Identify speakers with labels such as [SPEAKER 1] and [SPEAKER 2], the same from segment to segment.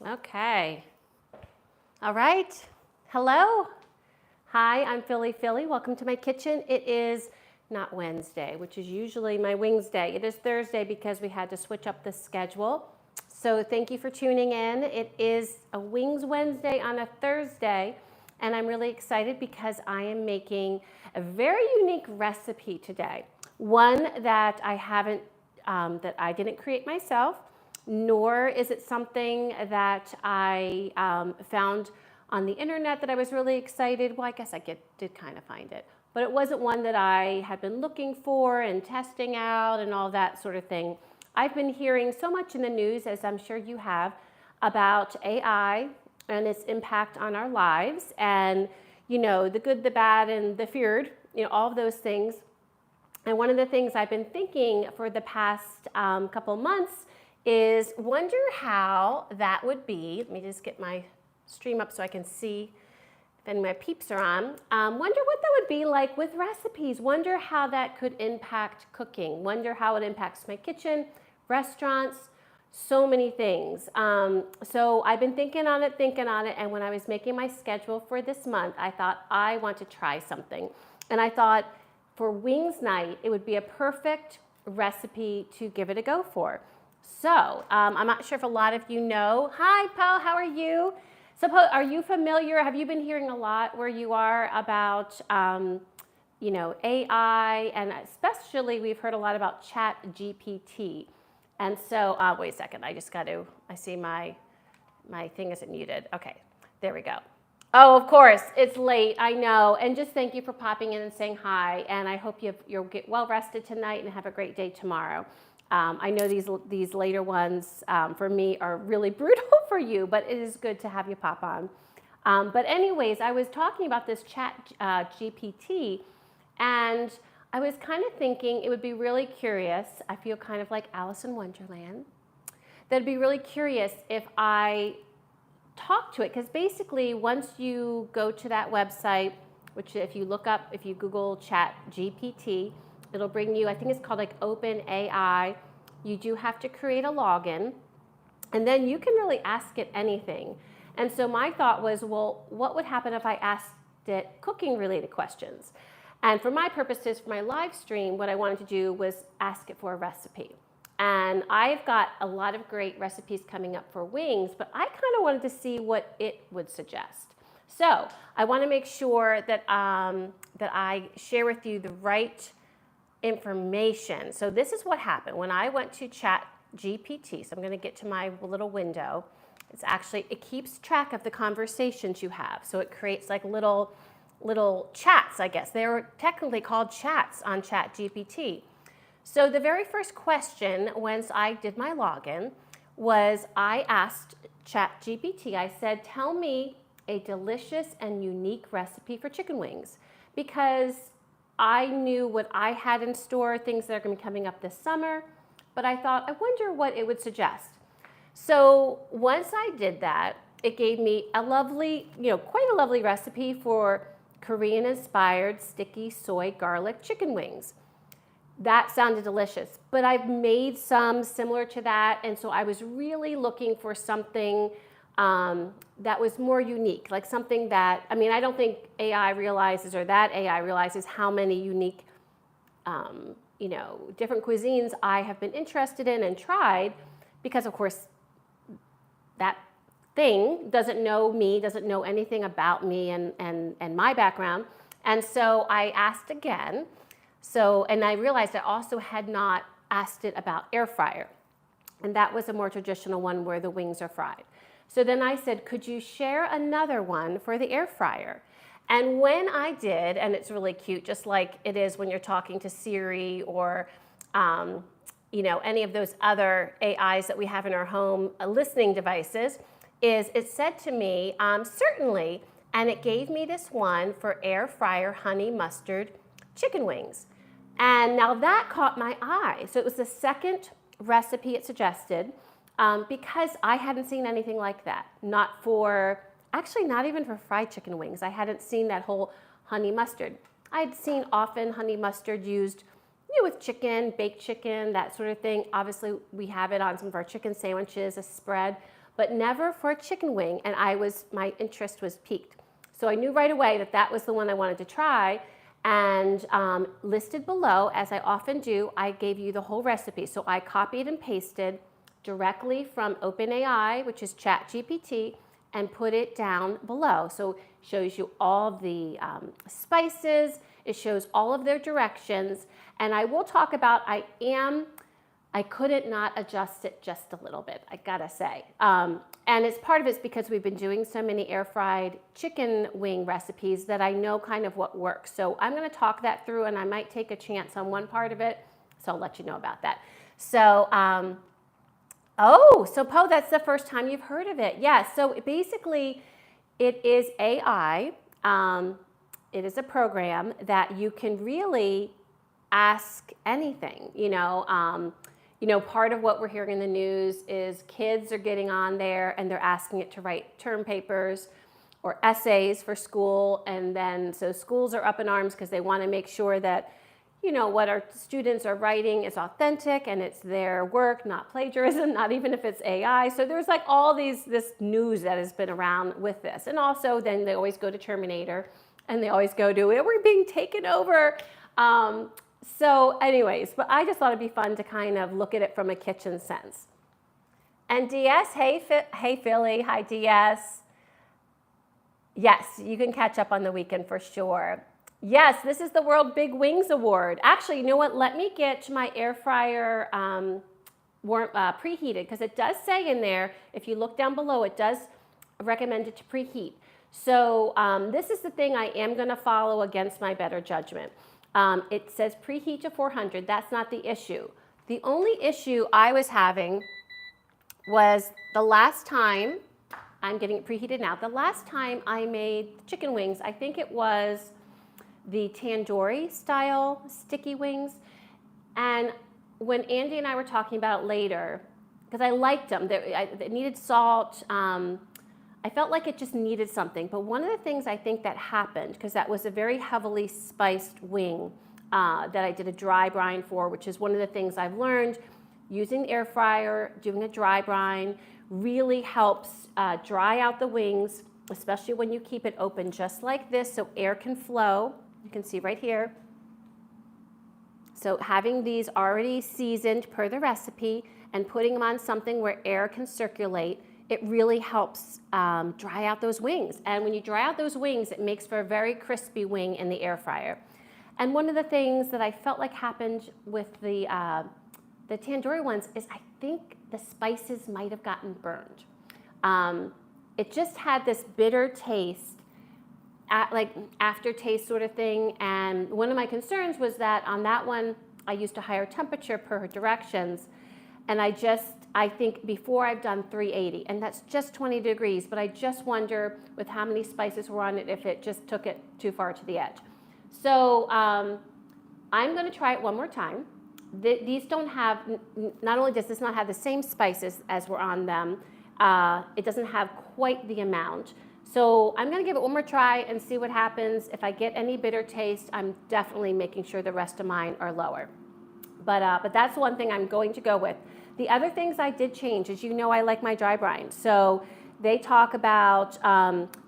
[SPEAKER 1] Okay. All right. Hello. Hi, I'm Philly. Welcome to my kitchen. It is not Wednesday, which is usually my wings day. It is Thursday because we had to switch up the schedule. So thank you for tuning in. It is a Wings Wednesday on a Thursday, and I'm really excited because I am making a very unique recipe today. One that I didn't create myself, nor is it something that I found on the internet that I was really excited. Well, I guess I did kind of find it, but it wasn't one that I had been looking for and testing out and all that sort of thing. I've been hearing so much in the news, as I'm sure you have, about AI and its impact on our lives, and the good, the bad, and the feared, all of those things. And one of the things I've been thinking for the past couple months is wonder how that would be. Let me just get my stream up so I can see if any of my peeps are on. Wonder what that would be like with recipes. Wonder how that could impact cooking. Wonder how it impacts my kitchen, restaurants, so many things. So I've been thinking on it, and when I was making my schedule for this month, I thought I want to try something. And I thought for Wings Night, it would be a perfect recipe to give it a go for. So I'm not sure if a lot of you know. Hi, Paul, how are you? Are you familiar? Have you been hearing a lot where you are about, AI, and especially we've heard a lot about Chat GPT. And so, wait a second, I see my thing isn't muted. Okay, there we go. Oh, of course, it's late, I know. And just thank you for popping in and saying hi. And I hope you'll get well rested tonight and have a great day tomorrow. I know these later ones for me are really brutal for you, but it is good to have you pop on. But anyways, I was talking about this Chat GPT, and I was kind of thinking it would be really curious. I feel kind of like Alice in Wonderland. That'd be really curious if I talk to it, because basically once you go to that website, which if you Google Chat GPT, it'll bring you, I think it's called like OpenAI. You do have to create a login, and then you can really ask it anything. And so my thought was, well, what would happen if I asked it cooking related questions? And for my purposes, for my live stream, what I wanted to do was ask it for a recipe. And I've got a lot of great recipes coming up for wings, but I kind of wanted to see what it would suggest. So I want to make sure that that I share with you the right information. So this is what happened when I went to Chat GPT. So I'm going to get to my little window. It keeps track of the conversations you have. So it creates like little chats, I guess. They were technically called chats on Chat GPT. So the very first question once I did my login was I asked Chat GPT, I said, tell me a delicious and unique recipe for chicken wings, because I knew what I had in store, things that are going to be coming up this summer, but I thought, I wonder what it would suggest. So once I did that, it gave me a lovely, quite a lovely recipe for Korean-inspired sticky soy garlic chicken wings. That sounded delicious, but I've made some similar to that, and so I was really looking for something that was more unique, like something that, I don't think AI realizes, or that AI realizes how many unique, different cuisines I have been interested in and tried, because of course that thing doesn't know me, doesn't know anything about me and my background. And so I asked again. And I realized I also had not asked it about air fryer. And that was a more traditional one where the wings are fried. So then I said, could you share another one for the air fryer? And when I did, and it's really cute, just like it is when you're talking to Siri or any of those other AIs that we have in our home listening devices, it said to me, certainly, and it gave me this one for air fryer honey mustard chicken wings. And now that caught my eye. So it was the second recipe it suggested, because I hadn't seen anything like that. Not even for fried chicken wings. I hadn't seen that whole honey mustard. I'd seen often honey mustard used with chicken, baked chicken, that sort of thing. Obviously, we have it on some of our chicken sandwiches, a spread. but never for a chicken wing. And my interest was piqued. So I knew right away that that was the one I wanted to try. And listed below, as I often do, I gave you the whole recipe. So I copied and pasted directly from OpenAI, which is Chat GPT, and put it down below. So it shows you all the spices, it shows all of their directions, and I will talk about, I couldn't not adjust it just a little bit, I gotta say. And it's part of it's because we've been doing so many air fried chicken wing recipes that I know kind of what works. So I'm gonna talk that through, and I might take a chance on one part of it, so I'll let you know about that. So, so Poe, that's the first time you've heard of it. Yeah, so basically it is AI. It is a program that you can really ask anything, part of what we're hearing in the news is kids are getting on there and they're asking it to write term papers or essays for school. And then so schools are up in arms because they want to make sure that, what our students are writing is authentic and it's their work, not plagiarism, not even if it's AI. So there's like all this news that has been around with this. And also then they always go to Terminator and they always go to, we're being taken over. So anyways, but I just thought it'd be fun to kind of look at it from a kitchen sense. And DS, hey Philly, hi DS. Yes, you can catch up on the weekend for sure. Yes, this is the World Big Wings Award. Actually, you know what? Let me get my air fryer preheated, because it does say in there, if you look down below, it does recommend it to preheat. So this is the thing I am going to follow against my better judgment. It says preheat to 400. That's not the issue. The only issue I was having was the last time, I'm getting it preheated now, the last time I made chicken wings, I think it was the tandoori style sticky wings. And when Andy and I were talking about it later, because I liked them, they needed salt, I felt like it just needed something. But one of the things I think that happened, because that was a very heavily spiced wing that I did a dry brine for, which is one of the things I've learned, using the air fryer, doing a dry brine, really helps dry out the wings, especially when you keep it open just like this so air can flow. You can see right here. So having these already seasoned per the recipe and putting them on something where air can circulate, it really helps dry out those wings. And when you dry out those wings, it makes for a very crispy wing in the air fryer. And one of the things that I felt like happened with the tandoori ones is I think the spices might have gotten burned. It just had this bitter taste, like aftertaste sort of thing. And one of my concerns was that on that one, I used a higher temperature per directions. And I think before I've done 380, and that's just 20 degrees, but I just wonder with how many spices were on it if it just took it too far to the edge. So I'm going to try it one more time. These don't have, not only does this not have the same spices as were on them, it doesn't have quite the amount. So I'm going to give it one more try and see what happens. If I get any bitter taste, I'm definitely making sure the rest of mine are lower. But that's one thing I'm going to go with. The other things I did change, as you know, I like my dry brine. So they talk about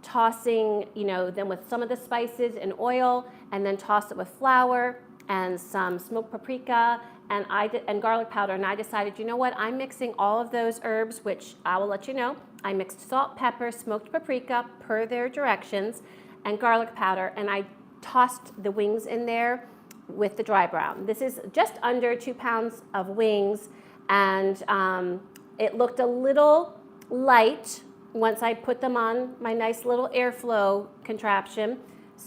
[SPEAKER 1] tossing, them with some of the spices in oil, and then toss it with flour and some smoked paprika and garlic powder. And I decided, you know what? I'm mixing all of those herbs, which I will let you know. I mixed salt, pepper, smoked paprika per their directions, and garlic powder, and I tossed the wings in there with the dry brown. This is just under 2 pounds of wings, and it looked a little light once I put them on my nice little airflow contraption.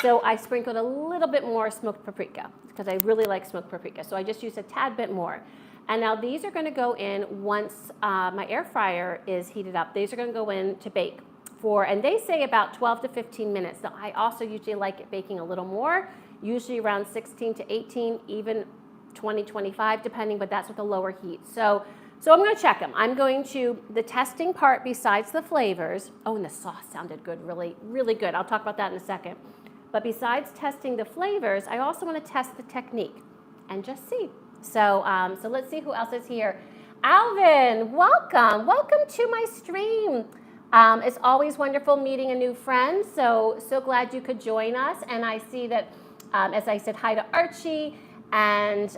[SPEAKER 1] So I sprinkled a little bit more smoked paprika because I really like smoked paprika. So I just used a tad bit more. And now these are going to go in once my air fryer is heated up. These are going to go in to bake for, and they say about 12 to 15 minutes. Now I also usually like it baking a little more, usually around 16 to 18, even 20, 25, depending, but that's with a lower heat. So I'm going to check them. I'm going to, the testing part besides the flavors, and the sauce sounded good, really, really good. I'll talk about that in a second. But besides testing the flavors, I also want to test the technique and just see. So let's see who else is here. Alvin, welcome. Welcome to my stream. It's always wonderful meeting a new friend, so glad you could join us. And I see that, as I said hi to Archie, and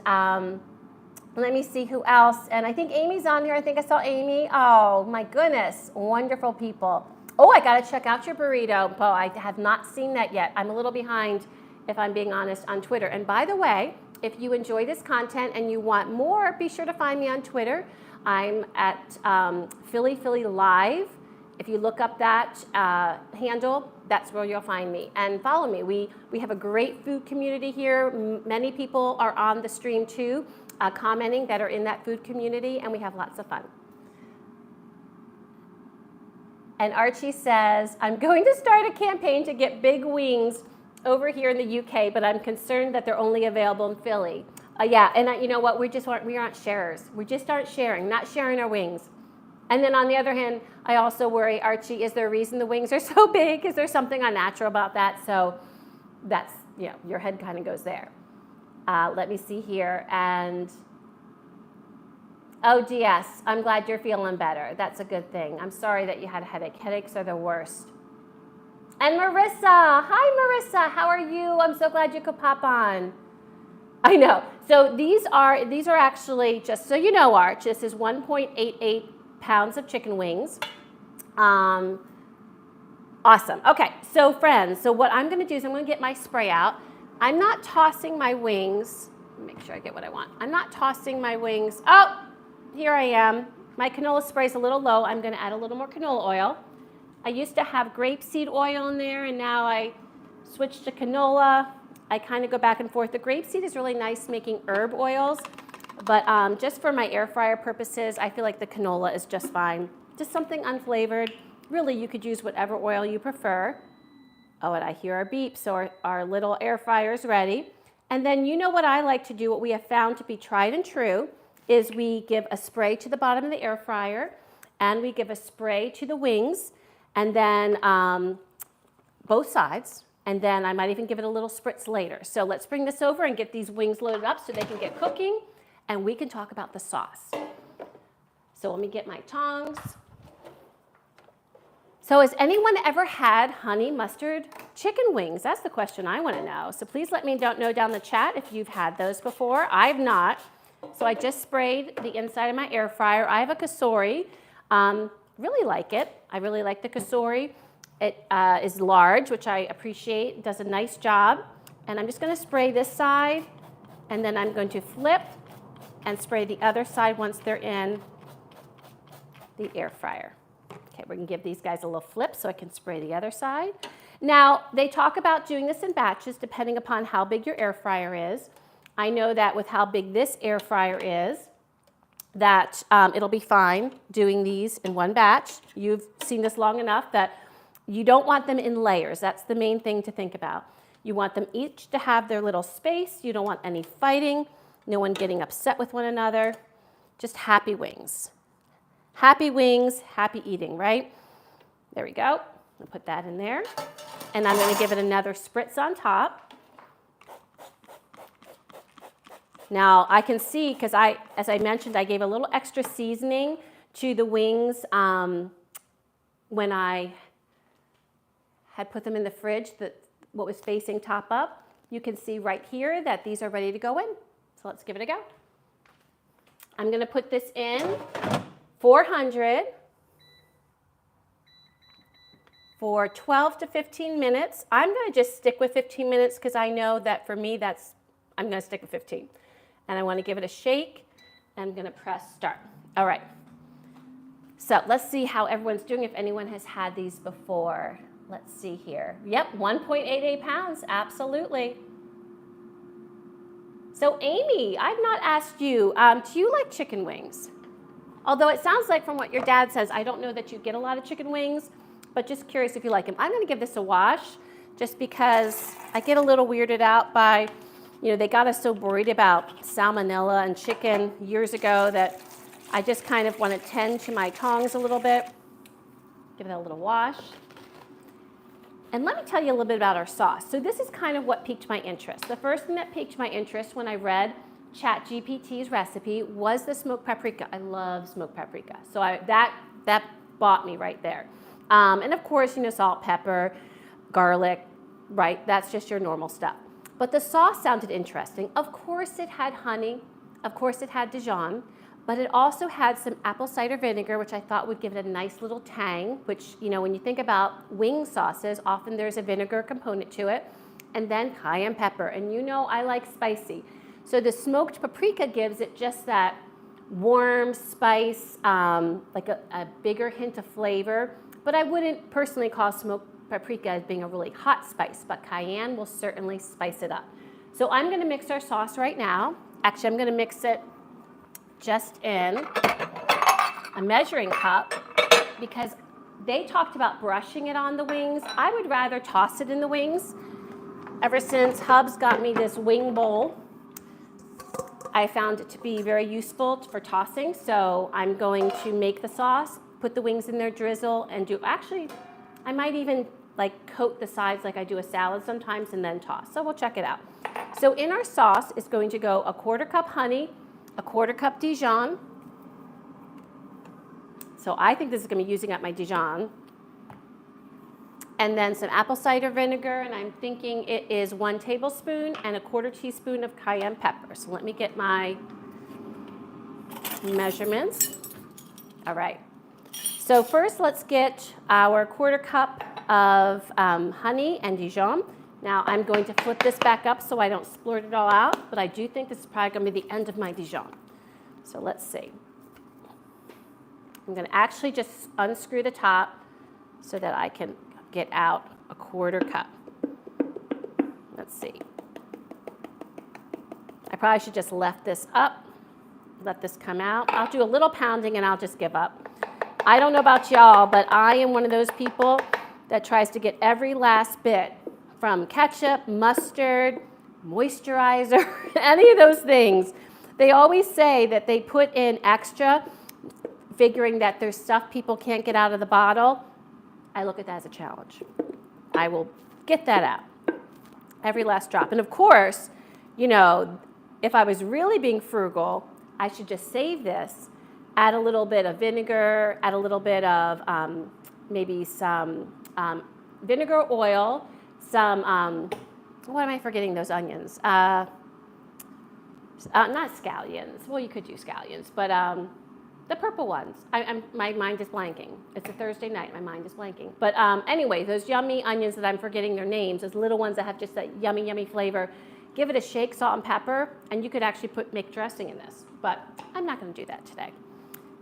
[SPEAKER 1] let me see who else. And I think Amy's on here. I think I saw Amy. Oh, my goodness. Wonderful people. Oh, I got to check out your burrito. Bo, I have not seen that yet. I'm a little behind, if I'm being honest, on Twitter. And by the way, if you enjoy this content and you want more, be sure to find me on Twitter. I'm at Philly Live. If you look up that handle, that's where you'll find me. And follow me. We have a great food community here. Many people are on the stream too, commenting that are in that food community, and we have lots of fun. And Archie says, I'm going to start a campaign to get big wings over here in the UK, but I'm concerned that they're only available in Philly. Yeah, and you know what? We aren't sharers. We just aren't sharing, not sharing our wings. And then on the other hand, I also worry, Archie, is there a reason the wings are so big? Is there something unnatural about that? So that's, you know, your head kind of goes there. Let me see here. And, oh, DS, I'm glad you're feeling better. That's a good thing. I'm sorry that you had a headache. Headaches are the worst. And Marissa, hi Marissa, how are you? I'm so glad you could pop on. I know. So these are actually, just so you know, Arch, this is 1.88 pounds of chicken wings. Awesome. Okay, so friends, so what I'm going to do is I'm going to get my spray out. I'm not tossing my wings. Make sure I get what I want. I'm not tossing my wings. Oh, here I am. My canola spray is a little low. I'm going to add a little more canola oil. I used to have grapeseed oil in there, and now I switched to canola. I kind of go back and forth. The grapeseed is really nice making herb oils, but just for my air fryer purposes, I feel like the canola is just fine. Just something unflavored. Really, you could use whatever oil you prefer. Oh, and I hear our beep, so our little air fryer is ready. And then you know what I like to do, what we have found to be tried and true, is we give a spray to the bottom of the air fryer, and we give a spray to the wings, and then both sides, and then I might even give it a little spritz later. So let's bring this over and get these wings loaded up so they can get cooking, and we can talk about the sauce. So let me get my tongs. So has anyone ever had honey mustard chicken wings? That's the question I want to know. So please let me know down the chat if you've had those before. I've not. So I just sprayed the inside of my air fryer. I have a Kasori. Really like it. I really like the Kasori. It is large, which I appreciate. It does a nice job. And I'm just going to spray this side, and then I'm going to flip and spray the other side once they're in the air fryer. Okay, we're going to give these guys a little flip so I can spray the other side. Now, they talk about doing this in batches depending upon how big your air fryer is. I know that with how big this air fryer is, that it'll be fine doing these in one batch. You've seen this long enough that you don't want them in layers. That's the main thing to think about. You want them each to have their little space. You don't want any fighting, no one getting upset with one another. Just happy wings. Happy wings, happy eating, right? There we go. I'll put that in there. And I'm going to give it another spritz on top. Now, I can see, because as I mentioned, I gave a little extra seasoning to the wings when I had put them in the fridge, what was facing top up. You can see right here that these are ready to go in. So let's give it a go. I'm going to put this in 400 for 12 to 15 minutes. I'm going to just stick with 15 minutes because I know that for me, I'm going to stick with 15. And I want to give it a shake. And I'm going to press start. All right. So let's see how everyone's doing, if anyone has had these before. Let's see here. Yep, 1.88 pounds, absolutely. So Amy, I've not asked you, do you like chicken wings? Although it sounds like from what your dad says, I don't know that you get a lot of chicken wings, but just curious if you like them. I'm going to give this a wash just because I get a little weirded out by, you know, they got us so worried about salmonella and chicken years ago that I just kind of want to tend to my tongs a little bit. Give it a little wash. And let me tell you a little bit about our sauce. So this is kind of what piqued my interest. The first thing that piqued my interest when I read Chat GPT's recipe was the smoked paprika. I love smoked paprika. So that bought me right there. And of course, salt, pepper, garlic, right? That's just your normal stuff. But the sauce sounded interesting. Of course it had honey. Of course it had Dijon. But it also had some apple cider vinegar, which I thought would give it a nice little tang, which, when you think about wing sauces, often there's a vinegar component to it. And then cayenne pepper. And I like spicy. So the smoked paprika gives it just that warm spice, like a bigger hint of flavor. But I wouldn't personally call smoked paprika as being a really hot spice, but cayenne will certainly spice it up. So I'm going to mix our sauce right now. Actually, I'm going to mix it just in a measuring cup because they talked about brushing it on the wings. I would rather toss it in the wings. Ever since Hubs got me this wing bowl, I found it to be very useful for tossing. So I'm going to make the sauce, put the wings in there, drizzle, and I might even coat the sides like I do a salad sometimes and then toss. So we'll check it out. So in our sauce is going to go a 1/4 cup honey, a 1/4 cup Dijon. So I think this is going to be using up my Dijon. And then some apple cider vinegar, and I'm thinking it is 1 tablespoon and a 1/4 teaspoon of cayenne pepper. So let me get my measurements. All right. So first let's get our 1/4 cup of honey and Dijon. Now I'm going to flip this back up so I don't splurt it all out, but I do think this is probably going to be the end of my Dijon. So let's see. I'm going to actually just unscrew the top so that I can get out a 1/4 cup. Let's see. I probably should just left this up, let this come out. I'll do a little pounding and I'll just give up. I don't know about y'all, but I am one of those people that tries to get every last bit from ketchup, mustard, moisturizer, any of those things. They always say that they put in extra, figuring that there's stuff people can't get out of the bottle. I look at that as a challenge. I will get that out, every last drop. And of course, if I was really being frugal, I should just save this, add a little bit of vinegar, add a little bit of maybe some vinegar oil, some, what am I forgetting, those onions? Not scallions. Well, you could do scallions, but the purple ones. My mind is blanking. It's a Thursday night. My mind is blanking. But anyway, those yummy onions that I'm forgetting their names, those little ones that have just that yummy, yummy flavor, give it a shake, salt and pepper, and you could actually make dressing in this. But I'm not going to do that today.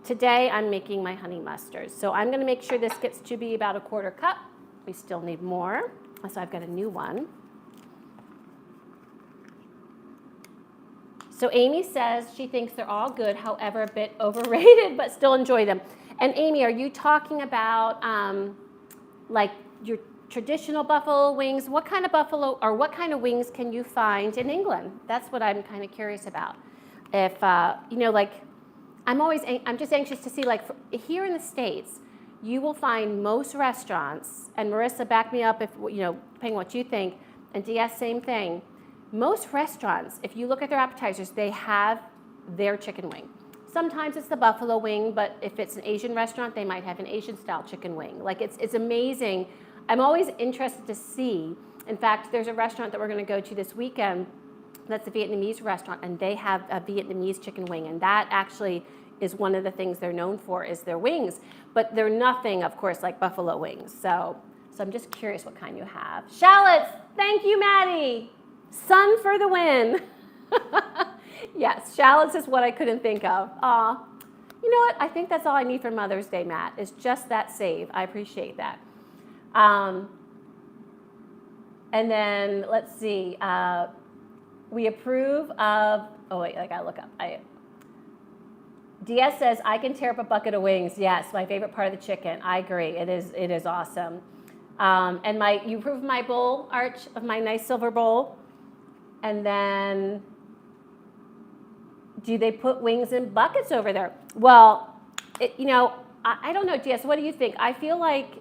[SPEAKER 1] Today, I'm making my honey mustard. So I'm going to make sure this gets to be about a 1/4 cup. We still need more. So I've got a new one. So Amy says she thinks they're all good, however, a bit overrated, but still enjoy them. And Amy, are you talking about your traditional buffalo wings? What kind of buffalo or what kind of wings can you find in England? That's what I'm kind of curious about. If, I'm just anxious to see, here in the States, you will find most restaurants, and Marissa, back me up if, depending on what you think, and DS, same thing. Most restaurants, if you look at their appetizers, they have their chicken wing. Sometimes it's the buffalo wing, but if it's an Asian restaurant, they might have an Asian-style chicken wing. It's amazing. I'm always interested to see. In fact, there's a restaurant that we're going to go to this weekend that's a Vietnamese restaurant, and they have a Vietnamese chicken wing, and that actually is one of the things they're known for is their wings. But they're nothing, of course, like buffalo wings. So I'm just curious what kind you have. Shallots! Thank you, Maddie! Sun for the win. Yes, shallots is what I couldn't think of. Aw. You know what? I think that's all I need for Mother's Day, Matt, is just that save. I appreciate that. And then, let's see. We approve of, oh wait, I gotta look up. DS says, I can tear up a bucket of wings. Yes, my favorite part of the chicken. I agree. It is awesome. And you approve of my bowl, Arch, of my nice silver bowl. And then, do they put wings in buckets over there? Well, I don't know, DS, what do you think? I feel like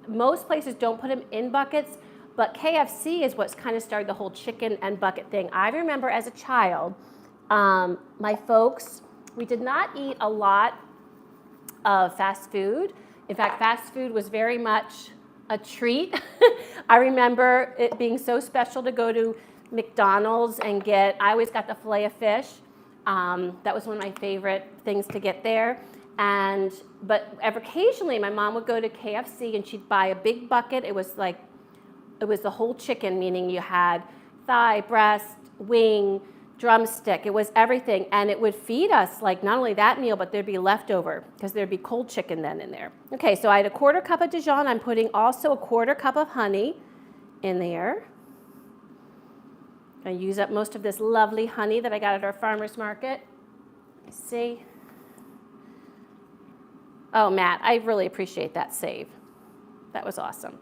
[SPEAKER 1] most places don't put them in buckets, but KFC is what's kind of started the whole chicken and bucket thing. I remember as a child My folks, we did not eat a lot of fast food. In fact, fast food was very much a treat. I remember it being so special to go to McDonald's and I always got the filet of fish. That was one of my favorite things to get there. But occasionally my mom would go to KFC and she'd buy a big bucket. It was the whole chicken, meaning you had thigh, breast, wing, drumstick. It was everything. And it would feed us like not only that meal, but there'd be leftover because there'd be cold chicken then in there. Okay, so I had a 1/4 cup of Dijon. I'm putting also a 1/4 cup of honey in there. I use up most of this lovely honey that I got at our farmer's market. Let's see. Oh, Matt, I really appreciate that save. That was awesome.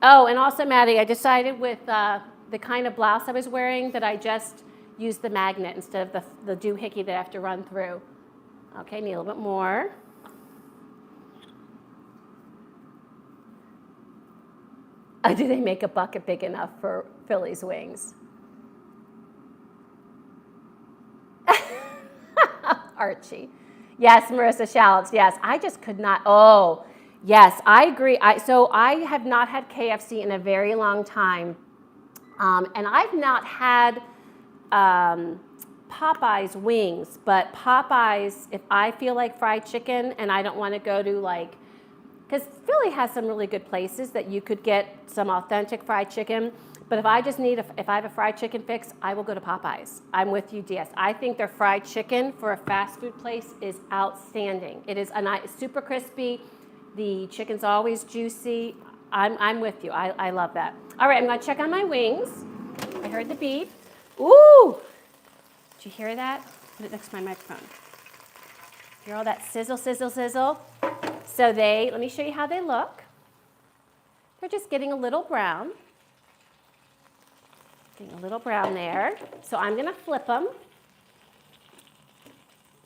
[SPEAKER 1] Oh, and also, Maddie, I decided with the kind of blouse I was wearing that I just use the magnet instead of the doohickey that I have to run through. Okay, need a little bit more. Do they make a bucket big enough for Philly's wings? Archie. Yes, Marissa, shallots. Yes, I just could not. Oh, yes, I agree. So I have not had KFC in a very long time. And I've not had Popeye's wings, but Popeye's, if I feel like fried chicken and I don't want to go to because Philly has some really good places that you could get some authentic fried chicken, but if I have a fried chicken fix, I will go to Popeye's. I'm with you, DS. I think their fried chicken for a fast food place is outstanding. It is super crispy. The chicken's always juicy. I'm with you. I love that. All right, I'm going to check on my wings. I heard the beep. Ooh! Did you hear that? Put it next to my microphone. Hear all that sizzle, sizzle, sizzle? So let me show you how they look. They're just getting a little brown. Getting a little brown there. So I'm going to flip them.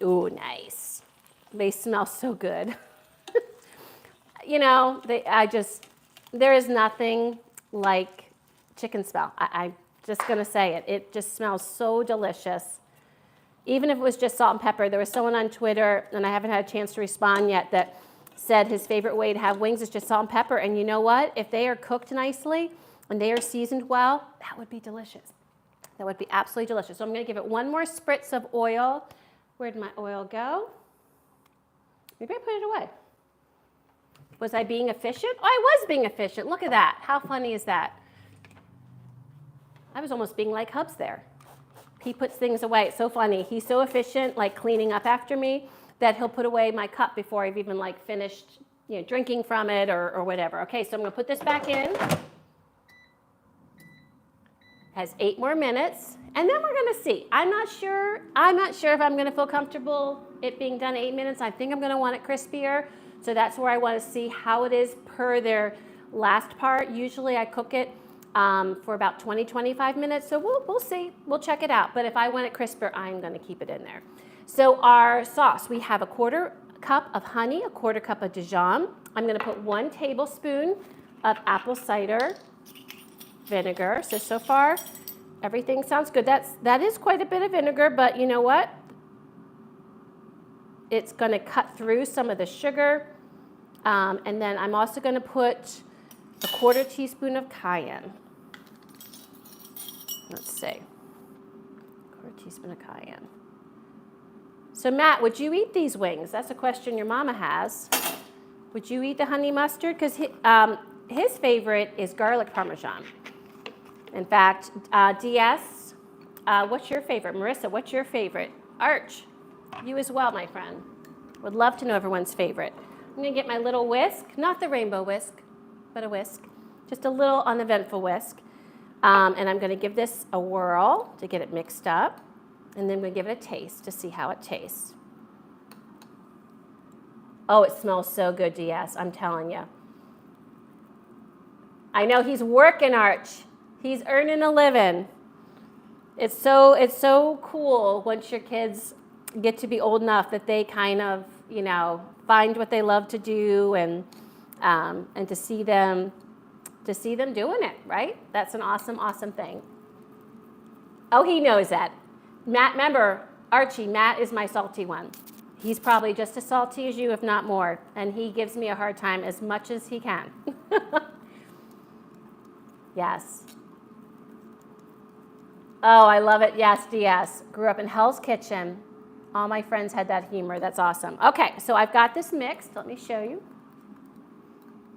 [SPEAKER 1] Ooh, nice. They smell so good. You know, there is nothing like chicken smell. I'm just going to say it. It just smells so delicious. Even if it was just salt and pepper. There was someone on Twitter, and I haven't had a chance to respond yet, that said his favorite way to have wings is just salt and pepper. And you know what? If they are cooked nicely and they are seasoned well, that would be delicious. That would be absolutely delicious. So I'm going to give it one more spritz of oil. Where did my oil go? Maybe I put it away. Was I being efficient? Oh, I was being efficient. Look at that. How funny is that? I was almost being like Hubs there. He puts things away. It's so funny. He's so efficient, like cleaning up after me, that he'll put away my cup before I've even finished, drinking from it or whatever. Okay, so I'm going to put this back in. Has 8 more minutes, and then we're going to see. I'm not sure if I'm going to feel comfortable it being done 8 minutes. I think I'm going to want it crispier. So that's where I want to see how it is per their last part. Usually I cook it for about 20-25 minutes. So we'll see. We'll check it out. But if I want it crisper, I'm going to keep it in there. So our sauce, we have a 1/4 cup of honey, a 1/4 cup of Dijon. I'm going to put 1 tablespoon of apple cider vinegar. So far, everything sounds good. That is quite a bit of vinegar, but you know what? It's going to cut through some of the sugar. And then I'm also going to put a 1/4 teaspoon of cayenne. Let's see. 1/4 teaspoon of cayenne. So Matt, would you eat these wings? That's a question your mama has. Would you eat the honey mustard? Because his favorite is garlic parmesan. In fact, DS, what's your favorite? Marissa, what's your favorite? Arch, you as well, my friend. Would love to know everyone's favorite. I'm going to get my little whisk, not the rainbow whisk, but a whisk. Just a little uneventful whisk. And I'm going to give this a whirl to get it mixed up. And then I'm going to give it a taste to see how it tastes. Oh, it smells so good, DS, I'm telling you. I know he's working, Arch. He's earning a living. It's so cool once your kids get to be old enough that they kind of, find what they love to do and to see them doing it, right? That's an awesome, awesome thing. Oh, he knows that. Matt, remember, Archie, Matt is my salty one. He's probably just as salty as you, if not more. And he gives me a hard time as much as he can. Yes. Oh, I love it. Yes, DS. Grew up in Hell's Kitchen. All my friends had that humor. That's awesome. Okay, so I've got this mixed. Let me show you.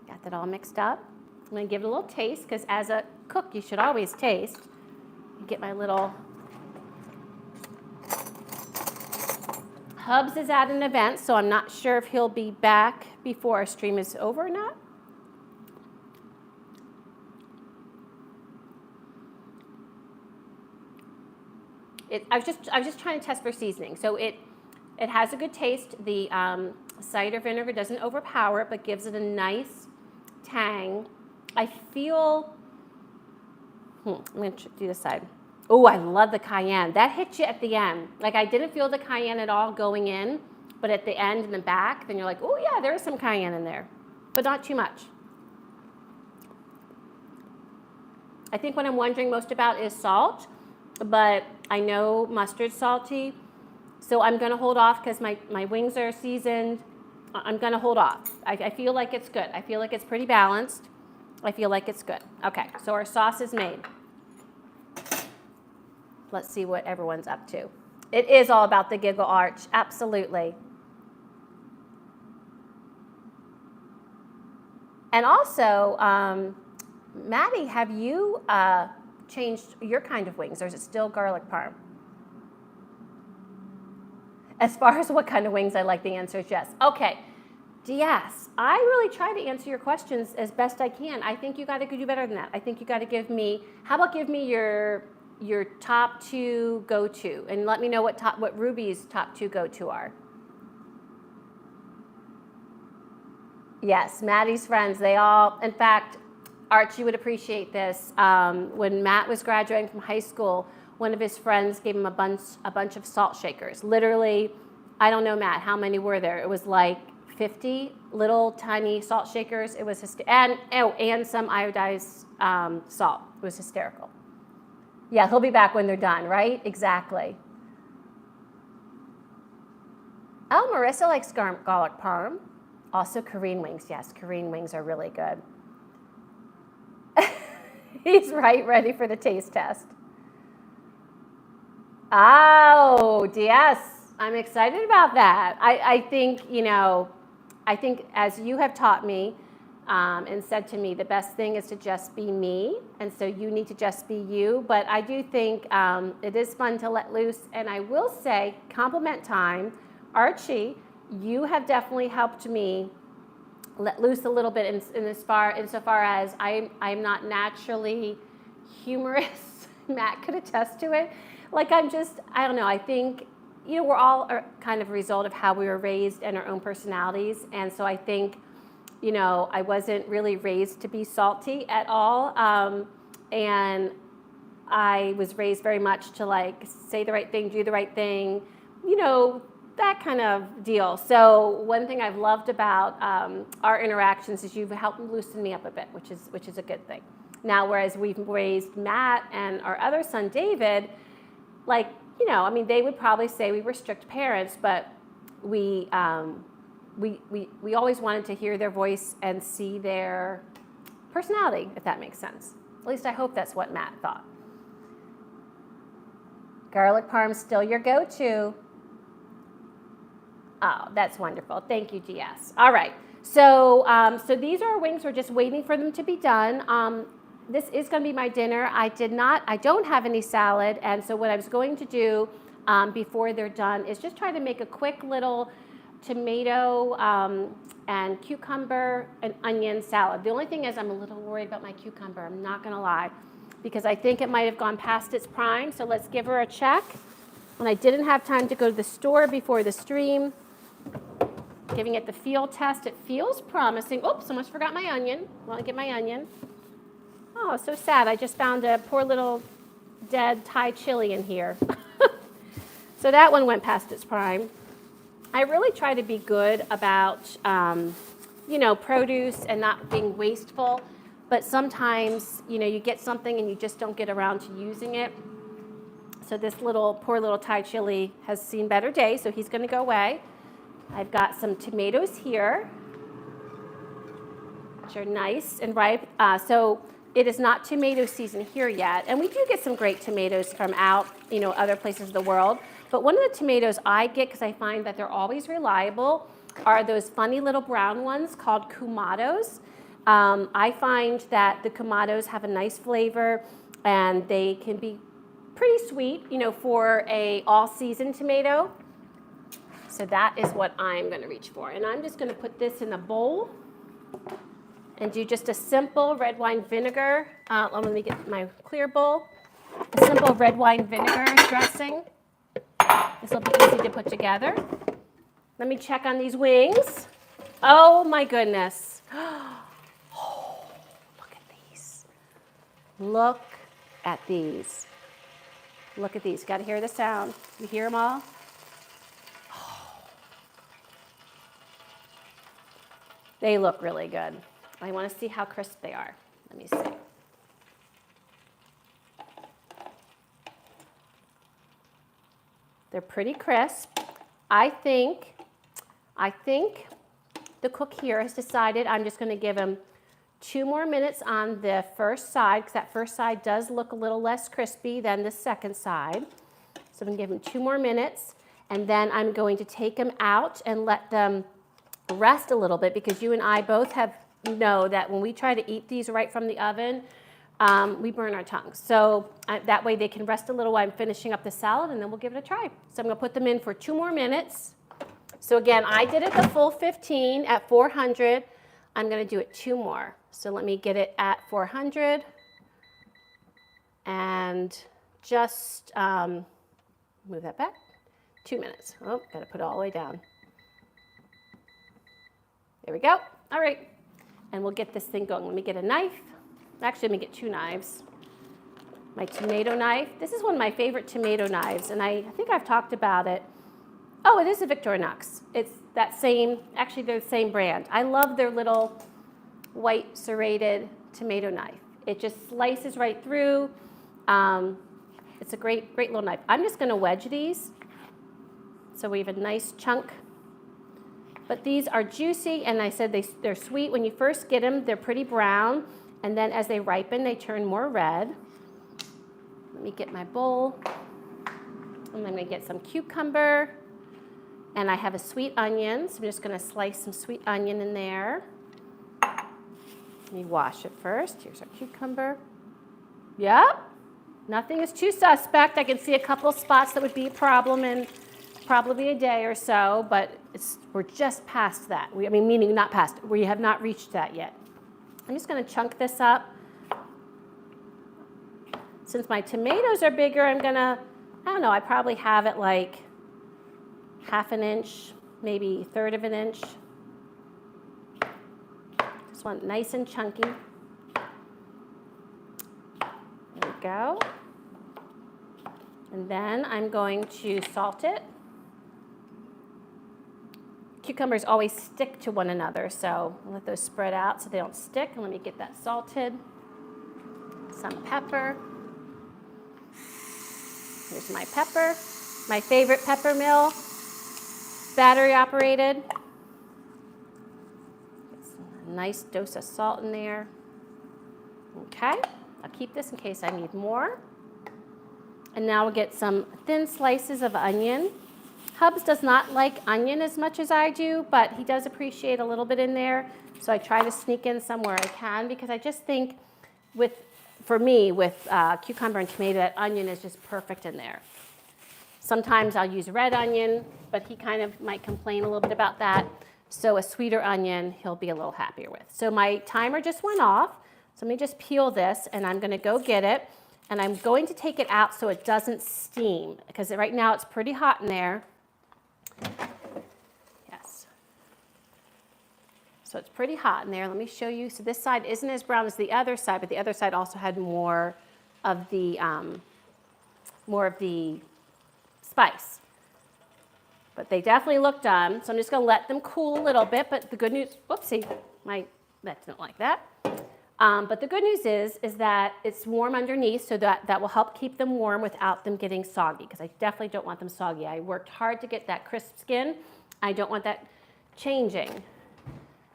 [SPEAKER 1] Got that all mixed up. I'm going to give it a little taste because as a cook, you should always taste. Get my little... Hubs is at an event, so I'm not sure if he'll be back before our stream is over or not. I was just trying to test for seasoning. So it has a good taste. The cider vinegar doesn't overpower it, but gives it a nice tang. I feel, I'm going to do this side. Oh, I love the cayenne. That hits you at the end. Like I didn't feel the cayenne at all going in, but at the end in the back, then you're like, oh yeah, there is some cayenne in there, but not too much. I think what I'm wondering most about is salt, but I know mustard's salty, so I'm going to hold off because my wings are seasoned. I'm going to hold off. I feel like it's good. I feel like it's pretty balanced. I feel like it's good. Okay, so our sauce is made. Let's see what everyone's up to. It is all about the giggle arch, absolutely. And also, Maddie, have you changed your kind of wings, or is it still garlic parm? As far as what kind of wings I like, the answer is yes. Okay, DS, I really try to answer your questions as best I can. I think you got to do better than that. I think you got to give me, how about give me your top two go-to, and let me know what Ruby's top two go-to are. Yes, Maddie's friends, they all, in fact, Archie would appreciate this. When Matt was graduating from high school, one of his friends gave him a bunch of salt shakers. Literally, I don't know, Matt, how many were there? It was like 50 little tiny salt shakers. It was and some iodized salt. It was hysterical. Yeah, he'll be back when they're done, right? Exactly. Oh, Marissa likes garlic parm. Also Korean wings. Yes, Korean wings are really good. He's ready for the taste test. Oh, DS. I'm excited about that. I think, I think as you have taught me and said to me, the best thing is to just be me. And so you need to just be you. But I do think it is fun to let loose. And I will say, compliment time. Archie, you have definitely helped me let loose a little bit insofar as I'm not naturally humorous. Matt could attest to it. Like I don't know, I think, we're all kind of a result of how we were raised and our own personalities. And so I think, I wasn't really raised to be salty at all. And I was raised very much to say the right thing, do the right thing, that kind of deal. So one thing I've loved about our interactions is you've helped loosen me up a bit, which is a good thing. Now, whereas we've raised Matt and our other son, David, they would probably say we were strict parents, but we always wanted to hear their voice and see their personality, if that makes sense. At least I hope that's what Matt thought. Garlic parm's still your go-to. Oh, that's wonderful. Thank you, GS. All right. So these are our wings. We're just waiting for them to be done. This is going to be my dinner. I don't have any salad. And so what I was going to do before they're done is just try to make a quick little tomato and cucumber and onion salad. The only thing is I'm a little worried about my cucumber. I'm not going to lie, because I think it might have gone past its prime. So let's give her a check. And I didn't have time to go to the store before the stream. Giving it the feel test. It feels promising. Oops, almost forgot my onion. Want to get my onion? Oh, so sad. I just found a poor little dead Thai chili in here. So that one went past its prime. I really try to be good about, produce and not being wasteful. But sometimes, you get something and you just don't get around to using it. So this poor little Thai chili has seen better days, so he's going to go away. I've got some tomatoes here, which are nice and ripe. So it is not tomato season here yet, and we do get some great tomatoes from other places of the world. But one of the tomatoes I get, because I find that they're always reliable, are those funny little brown ones called kumatos. I find that the kumatos have a nice flavor, and they can be pretty sweet, for a all-season tomato. So that is what I'm going to reach for. And I'm just going to put this in a bowl and do just a simple red wine vinegar. Let me get my clear bowl. A simple red wine vinegar dressing. This will be easy to put together. Let me check on these wings. Oh my goodness. Oh, look at these. Look at these. Look at these. Got to hear the sound. You hear them all? Oh. They look really good. I want to see how crisp they are. Let me see. They're pretty crisp. I think the cook here has decided I'm just going to give him 2 more minutes on the first side, because that first side does look a little less crispy than the second side. So I'm going to give him 2 more minutes, and then I'm going to take them out and let them rest a little bit, because you and I both know that when we try to eat these right from the oven, we burn our tongues. So that way they can rest a little while I'm finishing up the salad, and then we'll give it a try. So I'm going to put them in for 2 more minutes. So again, I did it the full 15 at 400. I'm going to do it 2 more. So let me get it at 400 and just move that back. 2 minutes. Oh, got to put it all the way down. There we go. All right. And we'll get this thing going. Let me get a knife. Actually, let me get 2 knives. My tomato knife. This is one of my favorite tomato knives, and I think I've talked about it. Oh, it is a Victorinox. It's that same, actually they're the same brand. I love their little white serrated tomato knife. It just slices right through. It's a great little knife. I'm just going to wedge these. So we have a nice chunk. But these are juicy, and I said they're sweet. When you first get them, they're pretty brown, and then as they ripen, they turn more red. Let me get my bowl. And I'm going to get some cucumber. And I have a sweet onion, so I'm just going to slice some sweet onion in there. Let me wash it first. Here's our cucumber. Yep, nothing is too suspect. I can see a couple spots that would be a problem in probably a day or so, but we're just past that. Meaning not past, we have not reached that yet. I'm just going to chunk this up. Since my tomatoes are bigger, I'm going to, I probably have it like 1/2 inch, maybe 1/3 of an inch. Just want nice and chunky. There we go. And then I'm going to salt it. Cucumbers always stick to one another, so I'll let those spread out so they don't stick. And let me get that salted. Some pepper. Here's my pepper. My favorite pepper mill. Battery operated. A nice dose of salt in there. Okay, I'll keep this in case I need more. And now we'll get some thin slices of onion. Hubs does not like onion as much as I do, but he does appreciate a little bit in there. So I try to sneak in somewhere I can, because I just think for me, with cucumber and tomato, that onion is just perfect in there. Sometimes I'll use red onion, but he kind of might complain a little bit about that. So a sweeter onion, he'll be a little happier with. So my timer just went off. So let me just peel this, and I'm going to go get it. And I'm going to take it out so it doesn't steam, because right now it's pretty hot in there. Yes. So it's pretty hot in there. Let me show you. So this side isn't as brown as the other side, but the other side also had more of the spice. But they definitely look done. So I'm just going to let them cool a little bit. But the good news, whoopsie, that didn't like that. But the good news is that it's warm underneath, so that will help keep them warm without them getting soggy, because I definitely don't want them soggy. I worked hard to get that crisp skin. I don't want that changing.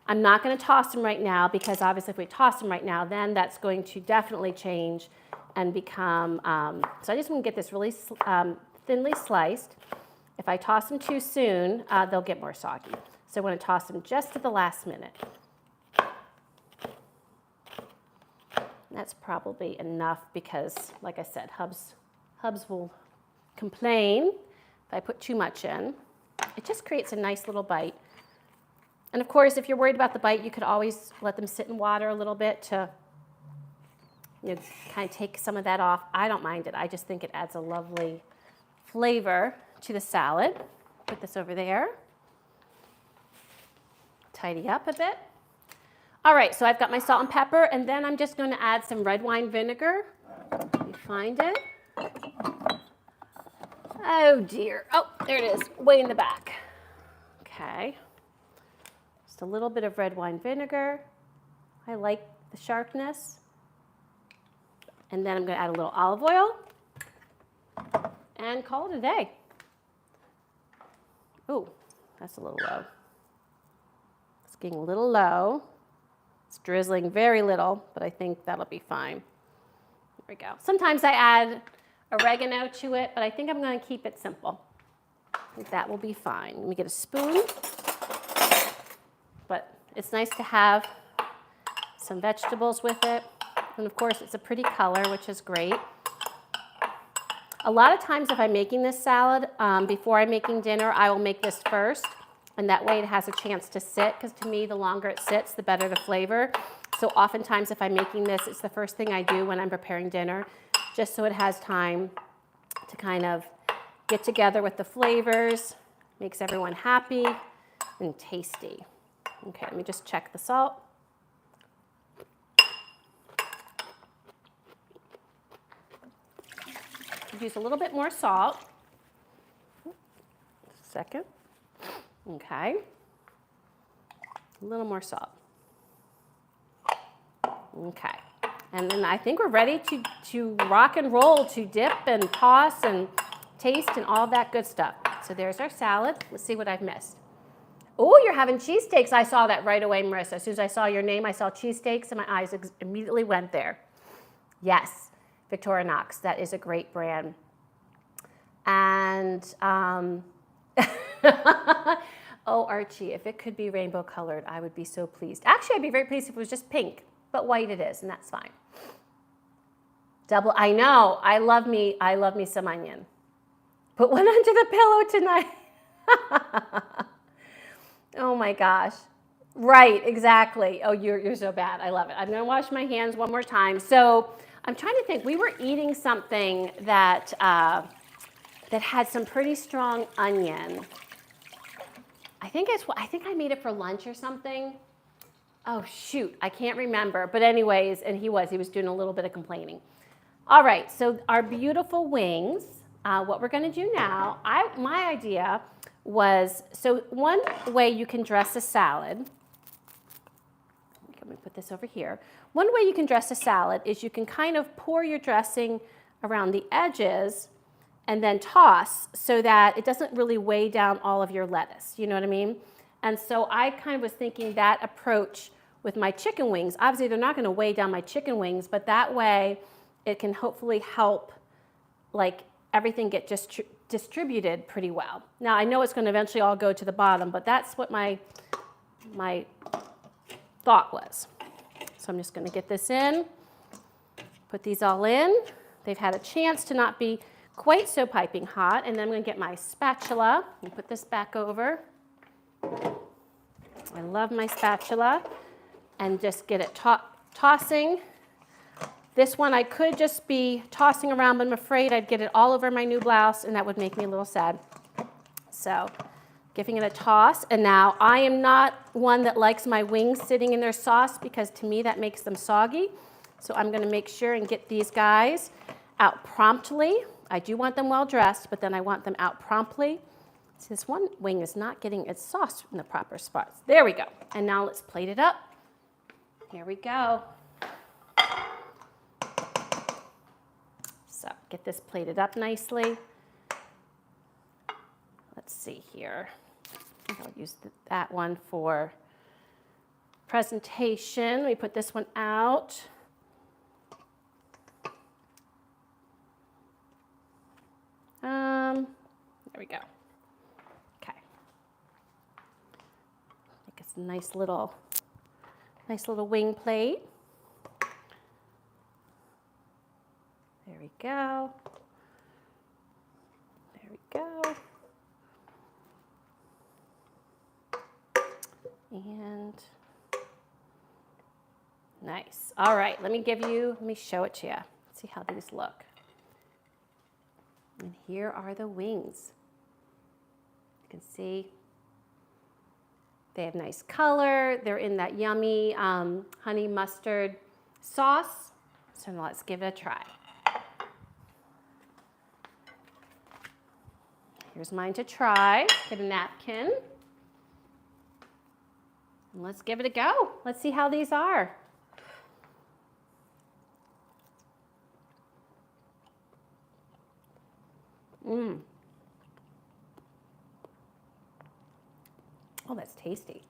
[SPEAKER 1] I'm not going to toss them right now, because obviously if we toss them right now, then that's going to definitely change and become, so I just want to get this really thinly sliced. If I toss them too soon, they'll get more soggy. So I want to toss them just at the last minute. That's probably enough because, like I said, Hubs will complain if I put too much in. It just creates a nice little bite. And of course, if you're worried about the bite, you could always let them sit in water a little bit to, you know, kind of take some of that off. I don't mind it. I just think it adds a lovely flavor to the salad. Put this over there. Tidy up a bit. All right, so I've got my salt and pepper, and then I'm just going to add some red wine vinegar. Let me find it. Oh dear. Oh, there it is, way in the back. Okay. Just a little bit of red wine vinegar. I like the sharpness. And then I'm going to add a little olive oil and call it a day. Ooh, that's a little low. It's getting a little low. It's drizzling very little, but I think that'll be fine. There we go. Sometimes I add oregano to it, but I think I'm going to keep it simple. I think that will be fine. Let me get a spoon. But it's nice to have some vegetables with it. And of course, it's a pretty color, which is great. A lot of times if I'm making this salad, before I'm making dinner, I will make this first. And that way it has a chance to sit, because to me, the longer it sits, the better the flavor. So oftentimes if I'm making this, it's the first thing I do when I'm preparing dinner, just so it has time to kind of get together with the flavors, makes everyone happy and tasty. Okay, let me just check the salt. Use a little bit more salt. Second. Okay. A little more salt. Okay. And then I think we're ready to rock and roll, to dip and toss and taste and all that good stuff. So there's our salad. Let's see what I've missed. Oh, you're having cheesesteaks. I saw that right away, Marissa. As soon as I saw your name, I saw cheesesteaks and my eyes immediately went there. Yes, Victorinox. That is a great brand. And oh, Archie, if it could be rainbow colored, I would be so pleased. Actually, I'd be very pleased if it was just pink, but white it is, and that's fine. I know, I love me some onion. Put one under the pillow tonight. Oh my gosh. Right, exactly. Oh, you're so bad. I love it. I'm gonna wash my hands one more time. So I'm trying to think, we were eating something that, that had some pretty strong onion. I think I made it for lunch or something. Oh shoot, I can't remember. But anyways, and he was doing a little bit of complaining. All right, so our beautiful wings. What we're going to do now, my idea was, so one way you can dress a salad. Let me put this over here. One way you can dress a salad is you can kind of pour your dressing around the edges and then toss so that it doesn't really weigh down all of your lettuce. You know what I mean? And so I kind of was thinking that approach with my chicken wings. Obviously, they're not going to weigh down my chicken wings, but that way it can hopefully help like everything get just distributed pretty well. Now, I know it's going to eventually all go to the bottom, but that's what my thought was. So I'm just going to get this in, put these all in. They've had a chance to not be quite so piping hot, and then I'm going to get my spatula and put this back over. I love my spatula, and just get it tossing. This one I could just be tossing around, but I'm afraid I'd get it all over my new blouse, and that would make me a little sad. So giving it a toss, and now I am not one that likes my wings sitting in their sauce because to me that makes them soggy. So I'm going to make sure and get these guys out promptly. I do want them well dressed, but then I want them out promptly. So this one wing is not getting its sauce in the proper spots. There we go. And now let's plate it up. Here we go. So get this plated up nicely. Let's see here. I think I'll use that one for presentation. Let me put this one out. There we go. Okay. Make us a nice little wing plate. There we go. There we go. And nice. All right, let me show it to you. Let's see how these look. And here are the wings. You can see they have nice color. They're in that yummy honey mustard sauce. So now let's give it a try. Here's mine to try. Get a napkin. And let's give it a go. Let's see how these are. Oh, that's tasty.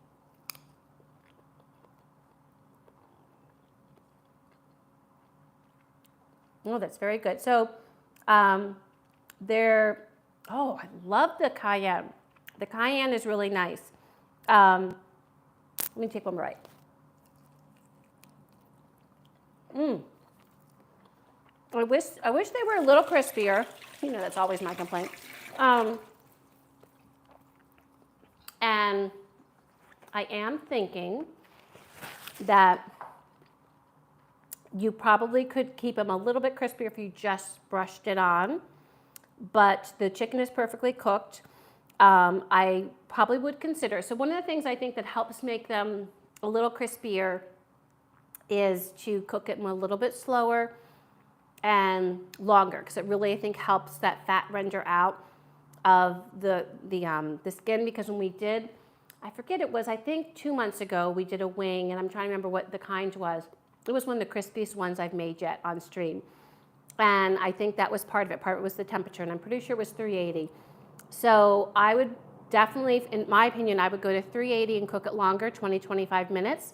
[SPEAKER 1] Oh, that's very good. So oh, I love the cayenne. The cayenne is really nice. Let me take one right. I wish they were a little crispier. You know, that's always my complaint. And I am thinking that you probably could keep them a little bit crispier if you just brushed it on, but the chicken is perfectly cooked. I probably would consider, so one of the things I think that helps make them a little crispier is to cook it a little bit slower and longer, because it really, I think, helps that fat render out of the skin. Because when we did, I forget, it was, I think 2 months ago, we did a wing, and I'm trying to remember what the kind was. It was one of the crispiest ones I've made yet on stream. And I think that was part of it. Part of it was the temperature, and I'm pretty sure it was 380. So I would definitely, in my opinion, I would go to 380 and cook it longer, 20, 25 minutes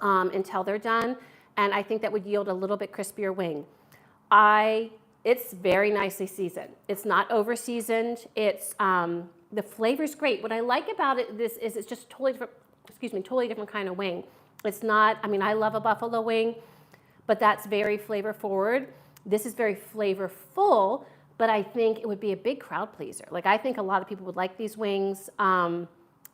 [SPEAKER 1] until they're done. And I think that would yield a little bit crispier wing. It's very nicely seasoned. It's not over seasoned. It's the flavor's great. What I like about it is it's just totally different kind of wing. It's not, I mean, I love a buffalo wing, but that's very flavor forward. This is very flavorful, but I think it would be a big crowd pleaser. Like, I think a lot of people would like these wings. And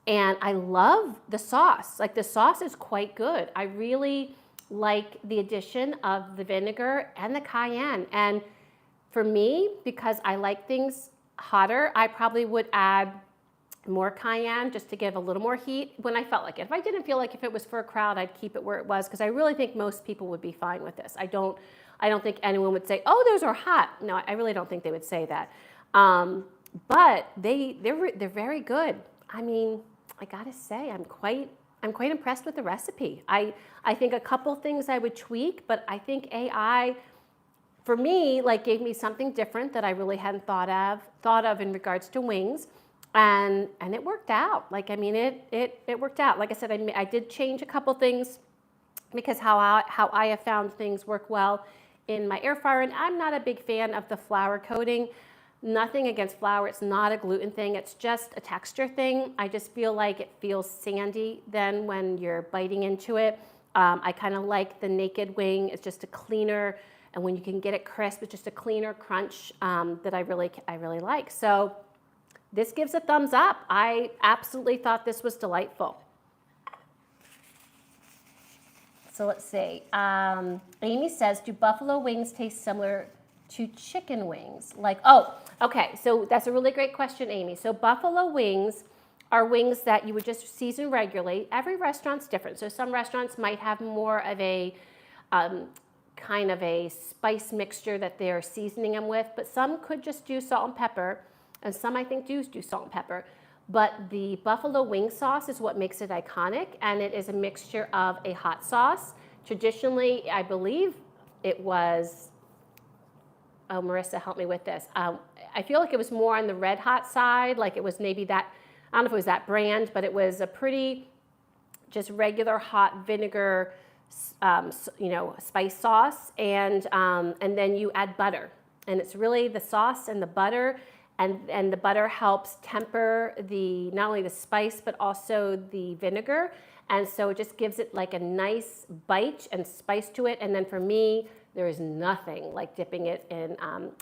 [SPEAKER 1] I love the sauce. Like, the sauce is quite good. I really like the addition of the vinegar and the cayenne. And for me, because I like things hotter, I probably would add more cayenne just to give a little more heat when I felt like it. If I didn't feel like if it was for a crowd, I'd keep it where it was, because I really think most people would be fine with this. I don't think anyone would say, oh, those are hot. No, I really don't think they would say that. But they're very good. I mean, I gotta say, I'm quite impressed with the recipe. I think a couple things I would tweak, but I think AI, for me, like, gave me something different that I really hadn't thought of in regards to wings, and it worked out. Like, I mean, it worked out. Like I said, I did change a couple things because how I have found things work well in my air fryer, and I'm not a big fan of the flour coating. Nothing against flour. It's not a gluten thing. It's just a texture thing. I just feel like it feels sandy then when you're biting into it. I kind of like the naked wing. It's just a cleaner, and when you can get it crisp, it's just a cleaner crunch that I really like. So this gives a thumbs up. I absolutely thought this was delightful. So let's see. Amy says, do buffalo wings taste similar to chicken wings? Like, oh, okay. So that's a really great question, Amy. So buffalo wings are wings that you would just season regularly. Every restaurant's different. So some restaurants might have more of a kind of a spice mixture that they're seasoning them with, but some could just do salt and pepper, and some I think do salt and pepper. But the buffalo wing sauce is what makes it iconic, and it is a mixture of a hot sauce. Traditionally, I believe it was oh, Marissa, help me with this. I feel like it was more on the red hot side, like it was maybe that, I don't know if it was that brand, but it was a pretty just regular hot vinegar, spice sauce, and then you add butter. And it's really the sauce and the butter, and the butter helps temper not only the spice, but also the vinegar. And so it just gives it like a nice bite and spice to it. And then for me, there is nothing like dipping it in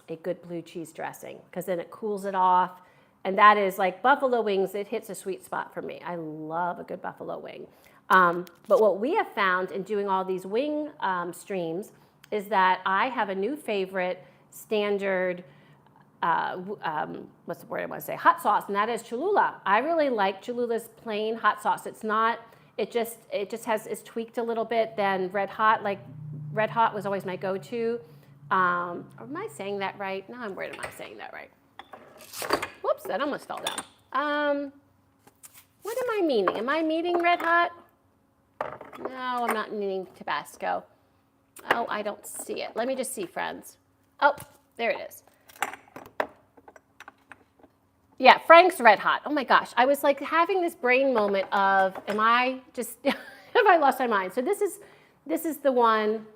[SPEAKER 1] a good blue cheese dressing, because then it cools it off. And that is like buffalo wings, it hits a sweet spot for me. I love a good buffalo wing. But what we have found in doing all these wing streams is that I have a new favorite standard, what's the word I want to say, hot sauce, and that is Cholula. I really like Cholula's plain hot sauce. It's not, it just is tweaked a little bit than Red Hot. Like Red Hot was always my go-to. Am I saying that right? No, I'm worried. Am I saying that right? Whoops, that almost fell down. What am I meaning? Am I meaning Red Hot? No, I'm not meaning Tabasco. Oh, I don't see it. Let me just see, friends. Oh, there it is. Yeah, Frank's Red Hot. Oh my gosh, I was like having this brain moment of, am I just, have I lost my mind? So this is the one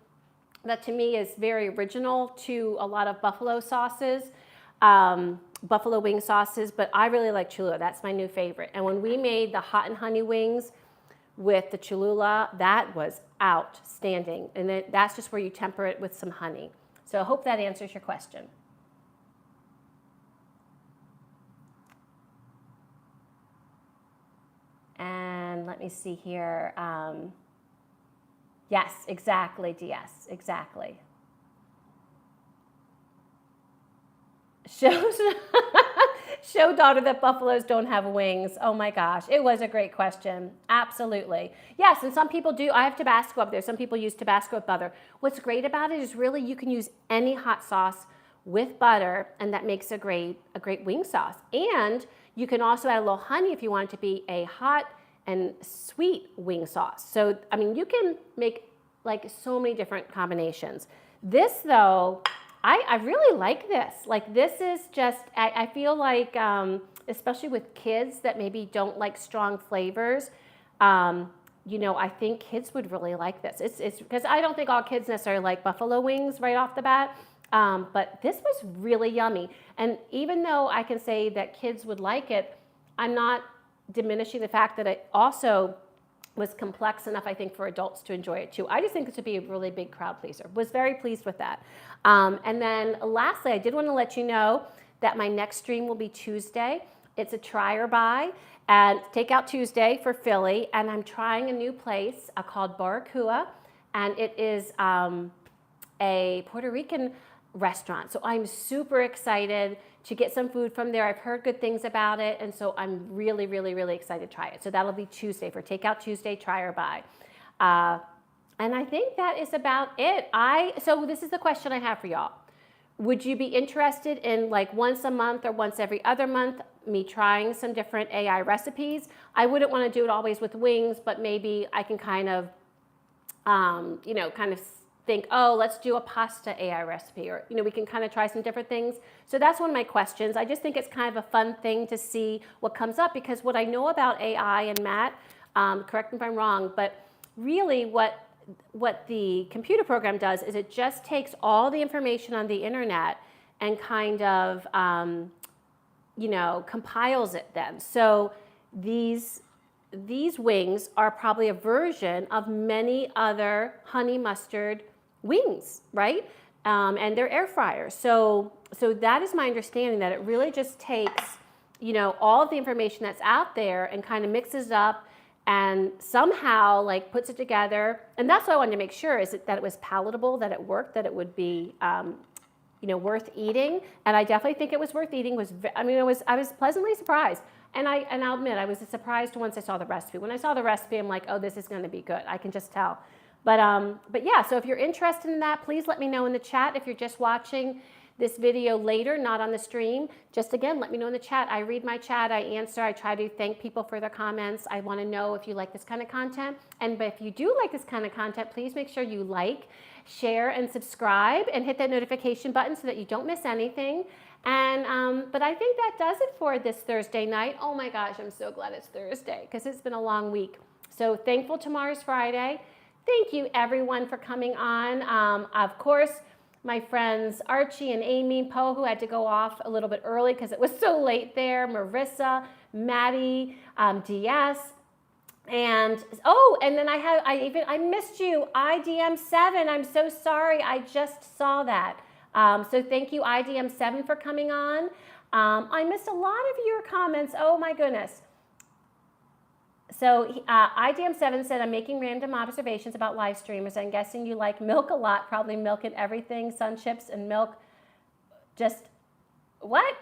[SPEAKER 1] that to me is very original to a lot of buffalo sauces, buffalo wing sauces, but I really like Cholula. That's my new favorite. And when we made the hot and honey wings with the Cholula, that was outstanding. And then that's just where you temper it with some honey. So I hope that answers your question. And let me see here. Yes, exactly, DS, exactly. Show daughter that buffaloes don't have wings. Oh my gosh, it was a great question. Absolutely. Yes, and some people do. I have Tabasco up there. Some people use Tabasco with butter. What's great about it is really you can use any hot sauce with butter, and that makes a great wing sauce. And you can also add a little honey if you want it to be a hot and sweet wing sauce. So, I mean, you can make like so many different combinations. This though, I really like this. Like this is just, I feel like, especially with kids that maybe don't like strong flavors, I think kids would really like this. It's because I don't think all kids necessarily like buffalo wings right off the bat. But this was really yummy. And even though I can say that kids would like it, I'm not diminishing the fact that it also was complex enough, I think, for adults to enjoy it too. I just think this would be a really big crowd pleaser. Was very pleased with that. And then lastly, I did want to let you know that my next stream will be Tuesday. It's a try or buy and Takeout Tuesday for Philly. And I'm trying a new place called Barracuda. And it is a Puerto Rican restaurant. So I'm super excited to get some food from there. I've heard good things about it, and so I'm really, really, really excited to try it. So that'll be Tuesday for Takeout Tuesday, try or buy. And I think that is about it. So this is the question I have for y'all. Would you be interested in like once a month or once every other month, me trying some different AI recipes? I wouldn't want to do it always with wings, but maybe I can kind of, think, oh, let's do a pasta AI recipe, or, we can kind of try some different things. So that's one of my questions. I just think it's kind of a fun thing to see what comes up, because what I know about AI, and Matt, correct me if I'm wrong, but really what the computer program does is it just takes all the information on the internet and kind of, compiles it then. So these wings are probably a version of many other honey mustard wings, right? And they're air fryers. So that is my understanding, that it really just takes, all of the information that's out there and kind of mixes up and somehow like puts it together. And that's what I wanted to make sure, is that it was palatable, that it worked, that it would be, worth eating. And I definitely think it was worth eating. I was pleasantly surprised. And I'll admit, I was surprised once I saw the recipe. When I saw the recipe, I'm like, oh, this is going to be good. I can just tell. But yeah, so if you're interested in that, please let me know in the chat. If you're just watching this video later, not on the stream, just again, let me know in the chat. I read my chat, I answer, I try to thank people for their comments. I want to know if you like this kind of content. But if you do like this kind of content, please make sure you like share and subscribe and hit that notification button so that you don't miss anything. And but I think that does it for this Thursday night. Oh my gosh, I'm so glad it's Thursday because it's been a long week. So thankful tomorrow's Friday. Thank you everyone for coming on. Of course, my friends Archie and Amy Poe, who had to go off a little bit early because it was so late there. Marissa, Maddie, DS. And oh, and then I missed you, IDM7. I'm so sorry. I just saw that. So thank you, IDM7, for coming on. I missed a lot of your comments. Oh my goodness. So IDM7 said, I'm making random observations about live streamers. I'm guessing you like milk a lot, probably milk and everything, sun chips and milk. Just what?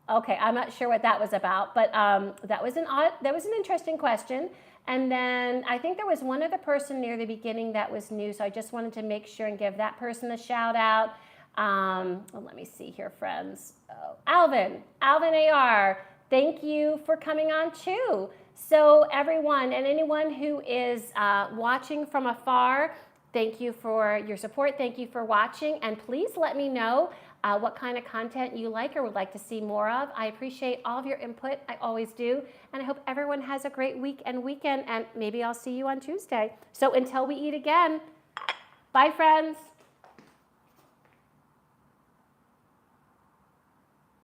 [SPEAKER 1] Okay, I'm not sure what that was about, but that was an interesting question. And then I think there was one other person near the beginning that was new, so I just wanted to make sure and give that person a shout out. Well, let me see here, friends. Oh, Alvin AR, thank you for coming on too. So everyone and anyone who is watching from afar, thank you for your support. Thank you for watching, and please let me know what kind of content you like or would like to see more of. I appreciate all of your input. I always do. And I hope everyone has a great week and weekend, and maybe I'll see you on Tuesday. So until we eat again, bye friends.